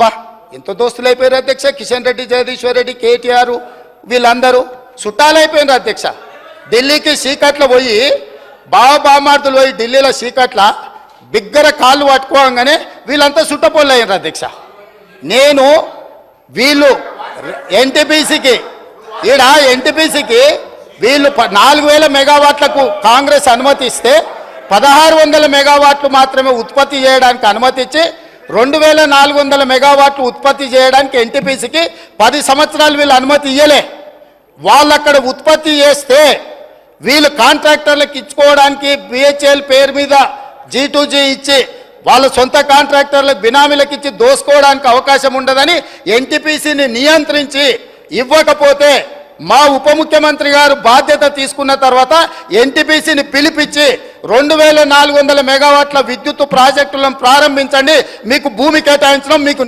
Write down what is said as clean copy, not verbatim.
అబ్బా ఎంత దోస్తులు అయిపోయారు అధ్యక్ష. కిషన్ రెడ్డి, జగదీశ్వర్ రెడ్డి, కేటీఆర్ వీళ్ళందరూ చుట్టాలైపోయినారు అధ్యక్ష. ఢిల్లీకి సీకట్ల పోయి బామార్దులు పోయి ఢిల్లీలో సీకట్ల బిగ్గర కాళ్ళు పట్టుకోగానే వీళ్ళంతా చుట్టపోళ్ళు అయ్యారు అధ్యక్ష. నేను వీళ్ళు ఎన్టీపీసీకి వీళ్ళు 4000 మెగావాట్లకు కాంగ్రెస్ అనుమతి ఇస్తే 1600 మెగావాట్లు మాత్రమే ఉత్పత్తి చేయడానికి అనుమతి ఇచ్చి 2400 మెగావాట్లు ఉత్పత్తి చేయడానికి ఎన్టీపీసీకి 10 సంవత్సరాలు వీళ్ళు అనుమతి ఇయ్యలే. వాళ్ళు అక్కడ ఉత్పత్తి చేస్తే వీళ్ళు కాంట్రాక్టర్లకు ఇచ్చుకోవడానికి బిహెచ్ఎల్ పేరు మీద G2G ఇచ్చి వాళ్ళ సొంత కాంట్రాక్టర్లకు బినామీలకు ఇచ్చి దోసుకోవడానికి అవకాశం ఉండదని ఎన్టీపీసీని నియంత్రించి ఇవ్వకపోతే మా ఉప ముఖ్యమంత్రి గారు బాధ్యత తీసుకున్న తర్వాత ఎన్టీపీసీని పిలిపించి 2400 మెగావాట్ల విద్యుత్ ప్రాజెక్టులను ప్రారంభించండి, మీకు భూమి కేటాయించడం, మీకు